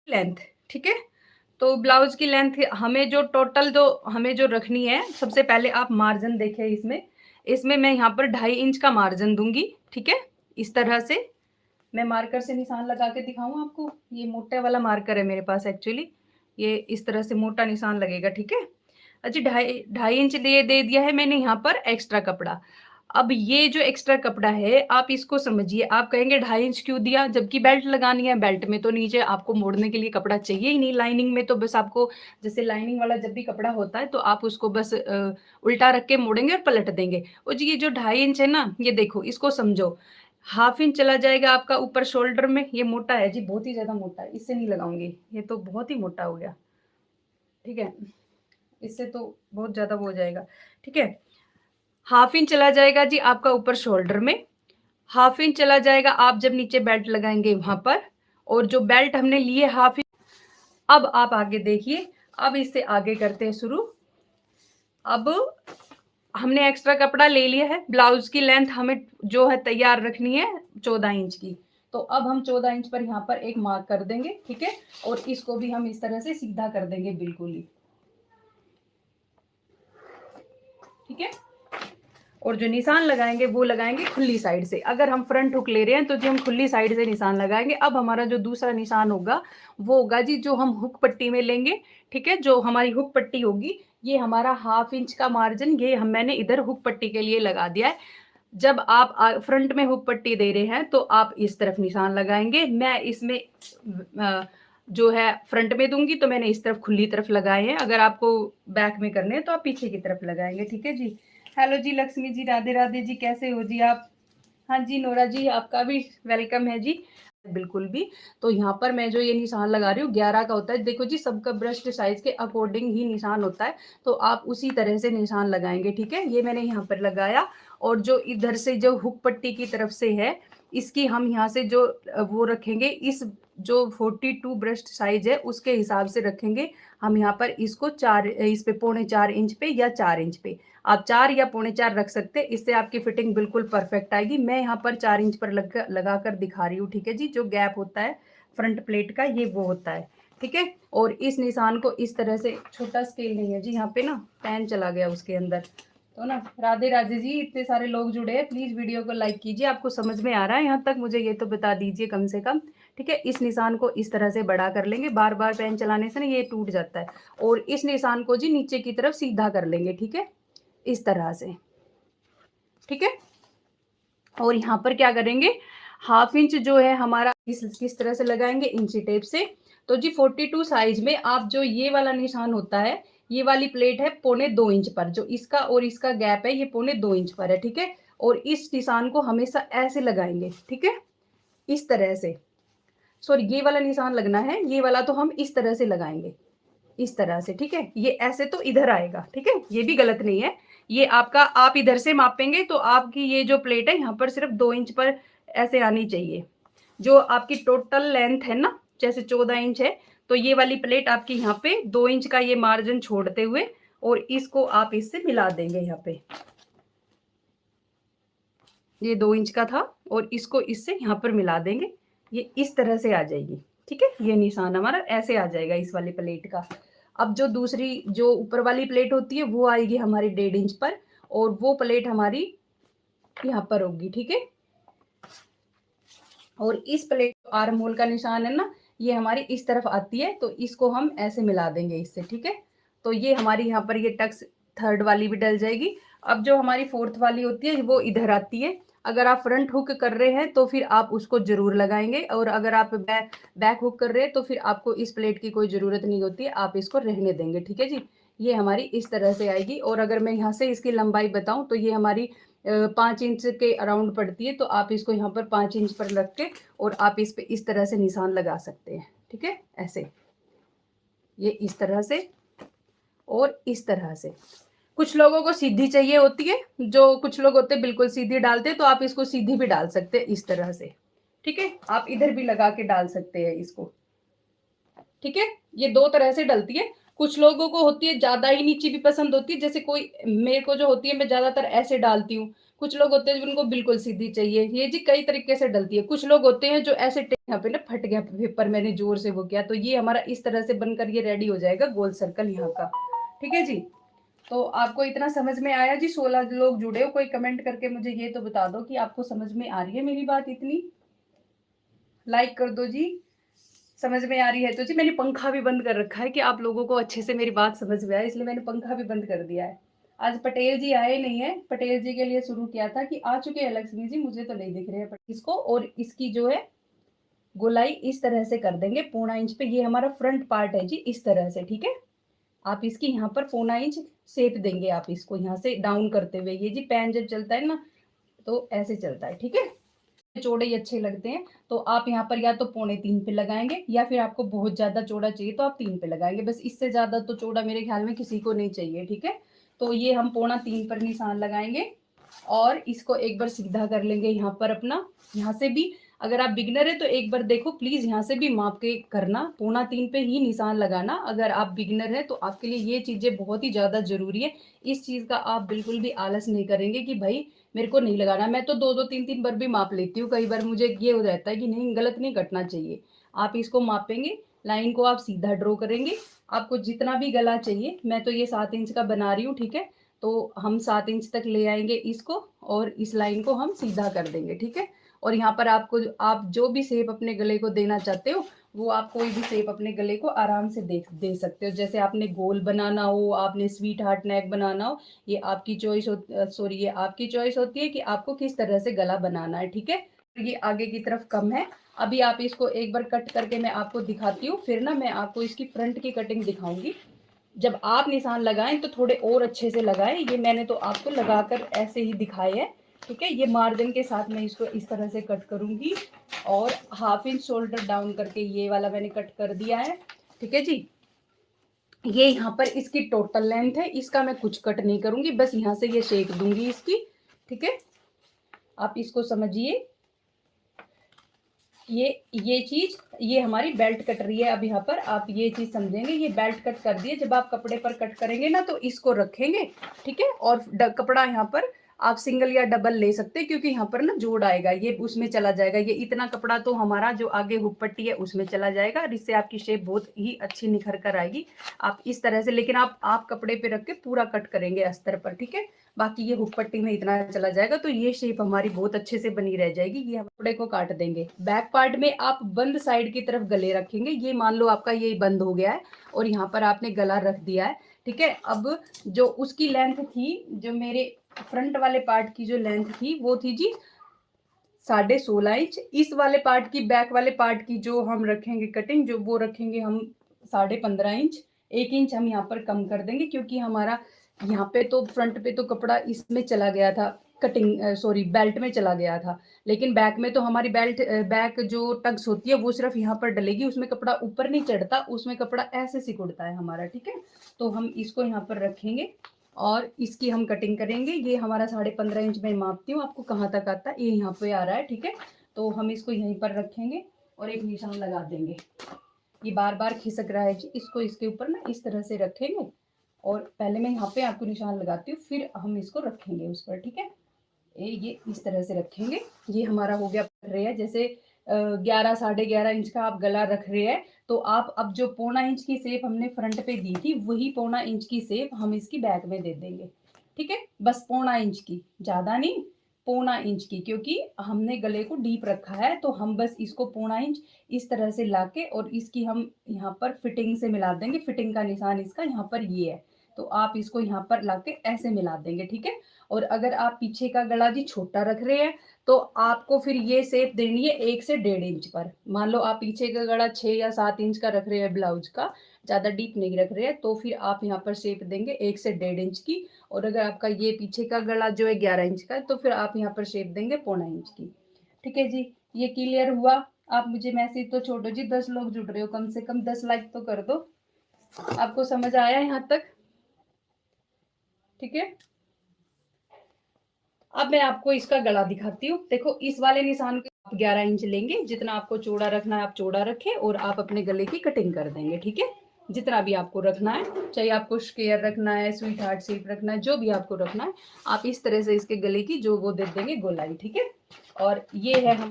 Length, ठीक है। तो ब्लाउज की लेंथ हमें जो टोटल जो हमें जो रखनी है, सबसे पहले आप मार्जिन देखें इसमें। इसमें मैं यहाँ पर 2.5 इंच का मार्जिन दूंगी, ठीक है। इस तरह से मैं मार्कर से निशान लगा के दिखाऊं आपको। ये मोटे वाला मार्कर है मेरे पास एक्चुअली। ये इस तरह से मोटा निशान लगेगा, ठीक है। अच्छा, 2.5 इंच दे दिया है मैंने यहाँ पर एक्स्ट्रा कपड़ा। अब ये जो एक्स्ट्रा कपड़ा है आप इसको समझिए। आप कहेंगे 2.5 इंच क्यों दिया, जबकि बेल्ट लगानी है। बेल्ट में तो नीचे आपको मोड़ने के लिए कपड़ा चाहिए ही नहीं। लाइनिंग में तो बस आपको, जैसे लाइनिंग वाला जब भी कपड़ा होता है तो आप उसको बस उल्टा रख के मोड़ेंगे और पलट देंगे। और जी ये जो 2.5 इंच है ना, ये देखो इसको समझो। 1/2 इंच चला जाएगा आपका ऊपर शोल्डर में। ये मोटा है जी, बहुत ही ज्यादा मोटा है, इससे नहीं लगाऊंगी। ये तो बहुत ही मोटा हो गया, ठीक है। इससे तो बहुत ज्यादा वो हो जाएगा, ठीक है। 1/2 इंच चला जाएगा जी आपका ऊपर शोल्डर में। 1/2 इंच चला जाएगा आप जब नीचे बेल्ट लगाएंगे वहां पर। और जो बेल्ट हमने लिए 1/2 इंच, अब आप आगे देखिए। अब इससे आगे करते हैं शुरू। अब हमने एक्स्ट्रा कपड़ा ले लिया है। ब्लाउज की लेंथ हमें जो है तैयार रखनी है 14 इंच की। तो अब हम 14 इंच पर यहाँ पर एक मार्क कर देंगे, ठीक है। और इसको भी हम इस तरह से सीधा कर देंगे बिल्कुल ही, ठीक है। और जो निशान लगाएंगे वो लगाएंगे खुली साइड से। अगर हम फ्रंट हुक ले रहे हैं तो जी हम खुली साइड से निशान लगाएंगे। अब हमारा जो दूसरा निशान होगा वो होगा जी जो हम हुक पट्टी में लेंगे, ठीक है। जो हमारी हुक पट्टी होगी, ये हमारा 1/2 इंच का मार्जिन ये मैंने इधर हुक पट्टी के लिए लगा दिया है। जब आप फ्रंट में हुक पट्टी दे रहे हैं तो आप इस तरफ निशान लगाएंगे। मैं इसमें जो है फ्रंट में दूंगी तो मैंने इस तरफ खुली तरफ लगाए हैं। अगर आपको बैक में करने हैं तो आप पीछे की तरफ लगाएंगे, ठीक है जी। हेलो जी लक्ष्मी जी, राधे राधे जी, कैसे हो जी आप। हाँ जी नोरा जी, आपका भी वेलकम है जी। बिल्कुल भी। तो यहाँ पर मैं जो ये निशान लगा रही हूँ 11 का होता है। देखो जी सबका ब्रस्ट साइज के अकॉर्डिंग ही निशान होता है, तो आप उसी तरह से निशान लगाएंगे, ठीक है। ये मैंने यहाँ पर लगाया। और जो इधर से जो हुक पट्टी की तरफ से है, इसकी हम यहाँ से जो वो रखेंगे, इस जो 42 ब्रस्ट साइज है उसके हिसाब से रखेंगे हम यहाँ पर इसको। इस पे 3.25 इंच पे या 4 इंच पे आप 4 या 3.25 रख सकते हैं। इससे आपकी फिटिंग बिल्कुल परफेक्ट आएगी। मैं यहाँ पर 4 इंच पर लगा कर दिखा रही हूँ, ठीक है जी। जो गैप होता है फ्रंट प्लेट का ये वो होता है, ठीक है। और इस निशान को इस तरह से, छोटा स्केल नहीं है जी यहाँ पे ना, पेन चला गया उसके अंदर तो ना। राधे राधे जी, इतने सारे लोग जुड़े हैं, प्लीज वीडियो को लाइक कीजिए। आपको समझ में आ रहा है यहाँ तक, मुझे ये तो बता दीजिए कम से कम, ठीक है। इस निशान को इस तरह से बड़ा कर लेंगे। बार बार पेन चलाने से ना ये टूट जाता है। और इस निशान को जी नीचे की तरफ सीधा कर लेंगे, ठीक है, इस तरह से, ठीक है। और यहाँ पर क्या करेंगे, 1/2 इंच जो है हमारा किस तरह से लगाएंगे, इंची टेप से। तो जी 42 साइज में आप जो ये वाला निशान होता है, ये वाली प्लेट है 2.25 इंच पर। जो इसका और इसका गैप है ये 2.25 इंच पर है, ठीक है। और इस निशान को हमेशा ऐसे लगाएंगे, ठीक है, इस तरह से। सॉरी, ये वाला निशान लगना है, ये वाला तो हम इस तरह से लगाएंगे, इस तरह से, ठीक है। ये ऐसे तो इधर आएगा, ठीक है, ये भी गलत नहीं है। ये आपका, आप इधर से मापेंगे तो आपकी ये जो प्लेट है यहाँ पर सिर्फ 2 इंच पर ऐसे आनी चाहिए। जो आपकी टोटल लेंथ है ना, जैसे 14 इंच है, तो ये वाली प्लेट आपकी यहाँ पे 2 इंच का ये मार्जिन छोड़ते हुए, और इसको आप इससे मिला देंगे यहाँ पे। ये 2 इंच का था और इसको इससे यहाँ पर मिला देंगे। ये इस तरह से आ जाएगी, ठीक है। ये निशान हमारा ऐसे आ जाएगा इस वाली प्लेट का। अब जो दूसरी, जो ऊपर वाली प्लेट होती है वो आएगी हमारी 1.5 इंच पर, और वो प्लेट हमारी यहाँ पर होगी, ठीक है। और इस प्लेट, आर्म होल का निशान है ना, ये हमारी इस तरफ आती है, तो इसको हम ऐसे मिला देंगे इससे, ठीक है। तो ये हमारी यहाँ पर ये टक्स थर्ड वाली भी डल जाएगी। अब जो हमारी फोर्थ वाली होती है वो इधर आती है। अगर आप फ्रंट हुक कर रहे हैं तो फिर आप उसको जरूर लगाएंगे, और अगर आप बैक हुक कर रहे हैं तो फिर आपको इस प्लेट की कोई जरूरत नहीं होती है, आप इसको रहने देंगे, ठीक है जी। ये हमारी इस तरह से आएगी। और अगर मैं यहाँ से इसकी लंबाई बताऊं तो ये हमारी 5 इंच के अराउंड पड़ती है। तो आप इसको यहाँ पर 5 इंच पर रख के और आप इस पे इस तरह से निशान लगा सकते हैं, ठीक है, ऐसे, ये इस तरह से और इस तरह से। कुछ लोगों को सीधी चाहिए होती है, जो कुछ लोग होते हैं बिल्कुल सीधी डालते हैं, तो आप इसको सीधी भी डाल सकते हैं इस तरह से, ठीक है। आप इधर भी लगा के डाल सकते हैं इसको, ठीक है। ये दो तरह से डलती है। कुछ लोगों को होती है ज्यादा ही नीचे भी पसंद होती है, जैसे कोई, मेरे को जो होती है मैं ज्यादातर ऐसे डालती हूँ। कुछ लोग होते हैं उनको बिल्कुल सीधी चाहिए। ये जी कई तरीके से डलती है। कुछ लोग होते हैं जो ऐसे यहाँ पे ना फट गया पेपर, मैंने जोर से वो किया। तो ये हमारा इस तरह से बनकर ये रेडी हो जाएगा गोल सर्कल यहाँ का। ठीक है जी, तो आपको इतना समझ में आया जी? 16 लोग जुड़े हो, कोई कमेंट करके मुझे ये तो बता दो कि आपको समझ में आ रही है मेरी बात इतनी। लाइक कर दो जी, समझ में आ रही है तो जी। मैंने पंखा भी बंद कर रखा है कि आप लोगों को अच्छे से मेरी बात समझ में आए, इसलिए मैंने पंखा भी बंद कर दिया है। आज पटेल जी आए नहीं है, पटेल जी के लिए शुरू किया था कि आ चुके हैं लक्ष्मी जी, मुझे तो नहीं दिख रहे हैं इसको। और इसकी जो है गोलाई इस तरह से कर देंगे 1.25 इंच पे। ये हमारा फ्रंट पार्ट है जी, इस तरह से। ठीक है, आप इसकी यहाँ पर 1.25 इंच शेप देंगे, आप इसको यहाँ से डाउन करते हुए। ये जी पैन जब चलता है ना तो ऐसे चलता है। ठीक है, चौड़े ही अच्छे लगते हैं, तो आप यहाँ पर या तो 2.25 पे लगाएंगे, या फिर आपको बहुत ज्यादा चौड़ा चाहिए तो आप 3 पे लगाएंगे। बस इससे ज्यादा तो चौड़ा मेरे ख्याल में किसी को नहीं चाहिए। ठीक है, तो ये हम 2.25 पर निशान लगाएंगे और इसको एक बार सीधा कर लेंगे यहाँ पर अपना। यहाँ से भी अगर आप बिगनर है तो एक बार देखो प्लीज, यहाँ से भी माप के करना, 2.25 पे ही निशान लगाना। अगर आप बिगनर है तो आपके लिए ये चीजें बहुत ही ज्यादा जरूरी है। इस चीज का आप बिल्कुल भी आलस नहीं करेंगे कि भाई मेरे को नहीं लगाना। मैं तो 2-2 3-3 बार भी माप लेती हूँ, कई बार मुझे ये हो जाता है कि नहीं, गलत नहीं कटना चाहिए। आप इसको मापेंगे, लाइन को आप सीधा ड्रॉ करेंगे। आपको जितना भी गला चाहिए, मैं तो ये 7 इंच का बना रही हूँ। ठीक है, तो हम 7 इंच तक ले आएंगे इसको और इस लाइन को हम सीधा कर देंगे। ठीक है, और यहाँ पर आपको आप जो भी शेप अपने गले को देना चाहते हो वो आप कोई भी शेप अपने गले को आराम से दे सकते हो। जैसे आपने गोल बनाना हो, आपने स्वीट हार्ट नेक बनाना हो, ये आपकी चॉइस सॉरी ये आपकी चॉइस होती है कि आपको किस तरह से गला बनाना है। ठीक है, ये आगे की तरफ कम है। अभी आप इसको एक बार कट करके मैं आपको दिखाती हूँ, फिर ना मैं आपको इसकी फ्रंट की कटिंग दिखाऊंगी। जब आप निशान लगाएं तो थोड़े और अच्छे से लगाएं। ये मैंने तो आपको लगाकर ऐसे ही दिखाए है। ठीक है, ये मार्जिन के साथ मैं इसको इस तरह से कट करूंगी और 1/2 इंच शोल्डर डाउन करके ये वाला मैंने कट कर दिया है। ठीक है जी, ये यहाँ पर इसकी टोटल लेंथ है, इसका मैं कुछ कट नहीं करूंगी, बस यहाँ से ये शेप दूंगी इसकी। ठीक है, आप इसको समझिए। ये चीज, ये हमारी बेल्ट कट रही है। अब यहाँ पर आप ये चीज समझेंगे, ये बेल्ट कट कर दिए। जब आप कपड़े पर कट करेंगे ना तो इसको रखेंगे। ठीक है, और कपड़ा यहाँ पर आप सिंगल या डबल ले सकते हैं, क्योंकि यहाँ पर ना जोड़ आएगा, ये उसमें चला जाएगा। ये इतना कपड़ा तो हमारा जो आगे हुक पट्टी है उसमें चला जाएगा, और इससे आपकी शेप बहुत ही अच्छी निखर कर आएगी। आप इस तरह से, लेकिन आप कपड़े पे रख के पूरा कट करेंगे अस्तर पर। ठीक है, बाकी ये हुक पट्टी में इतना चला जाएगा, तो ये शेप हमारी बहुत अच्छे से बनी रह जाएगी। ये हम कपड़े को काट देंगे। बैक पार्ट में आप बंद साइड की तरफ गले रखेंगे। ये मान लो आपका ये बंद हो गया है और यहाँ पर आपने गला रख दिया है। ठीक है, अब जो उसकी लेंथ थी, जो मेरे फ्रंट वाले पार्ट की जो लेंथ थी वो थी जी 16.5 इंच। इस वाले पार्ट की, बैक वाले पार्ट की जो हम रखेंगे कटिंग, जो वो रखेंगे हम 15.5 इंच। 1 इंच हम यहाँ पर कम कर देंगे, क्योंकि हमारा यहाँ पे तो फ्रंट पे तो कपड़ा इसमें चला गया था, कटिंग सॉरी बेल्ट में चला गया था। लेकिन बैक में तो हमारी बेल्ट बैक जो टग्स होती है वो सिर्फ यहाँ पर डलेगी, उसमें कपड़ा ऊपर नहीं चढ़ता, उसमें कपड़ा ऐसे सिकुड़ता है हमारा। ठीक है, तो हम इसको यहाँ पर रखेंगे और इसकी हम कटिंग करेंगे। ये हमारा 15.5 इंच में मापती हूँ, आपको कहाँ तक आता है, ये यहाँ पे आ रहा है। ठीक है, तो हम इसको यहीं पर रखेंगे और एक निशान लगा देंगे। ये बार बार खिसक रहा है जी, इसको इसके ऊपर ना इस तरह से रखेंगे और पहले मैं यहाँ पे आपको निशान लगाती हूँ, फिर हम इसको रखेंगे उस पर। ठीक है, ये इस तरह से रखेंगे। ये हमारा हो गया रहे है, जैसे 11-11.5 इंच का आप गला रख रहे हैं, तो आप अब जो 1.25 इंच की शेप हमने फ्रंट पे दी थी वही 1.25 इंच की शेप हम इसकी बैक में दे देंगे। ठीक है, बस 1.25 इंच की, ज्यादा नहीं, 1.25 इंच की, क्योंकि हमने गले को डीप रखा है, तो हम बस इसको 1.25 इंच इस तरह से लाके और इसकी हम यहाँ पर फिटिंग से मिला देंगे। फिटिंग का निशान इसका यहाँ पर ये है, तो आप इसको यहाँ पर लाके ऐसे मिला देंगे। ठीक है, और अगर आप पीछे का गला जी छोटा रख रहे हैं तो आपको फिर ये शेप देनी है 1 से 1.5 इंच पर। मान लो आप पीछे का गला 6 या 7 इंच का रख रहे हैं ब्लाउज का, ज्यादा डीप नहीं रख रहे हैं, तो फिर आप यहाँ पर शेप देंगे 1 से 1.5 इंच की। और अगर आपका ये पीछे का गला जो है 11 इंच का है तो फिर आप यहाँ पर शेप देंगे 1.25 इंच की। ठीक है जी, ये क्लियर हुआ? आप मुझे मैसेज तो छोड़ो जी, 10 लोग जुड़ रहे हो, कम से कम 10 लाइक तो कर दो। आपको समझ आया यहाँ तक? ठीक है, अब मैं आपको इसका गला दिखाती हूँ। देखो, इस वाले निशान के आप 11 इंच लेंगे, जितना आपको चौड़ा रखना है आप चौड़ा रखें और आप अपने गले की कटिंग कर देंगे। ठीक है, जितना भी आपको रखना है, चाहे आपको स्क्वायर रखना है, स्वीट हार्ट शेप रखना है, जो भी आपको रखना है, आप इस तरह से इसके गले की जो वो दे देंगे गोलाई। ठीक है, और ये है हम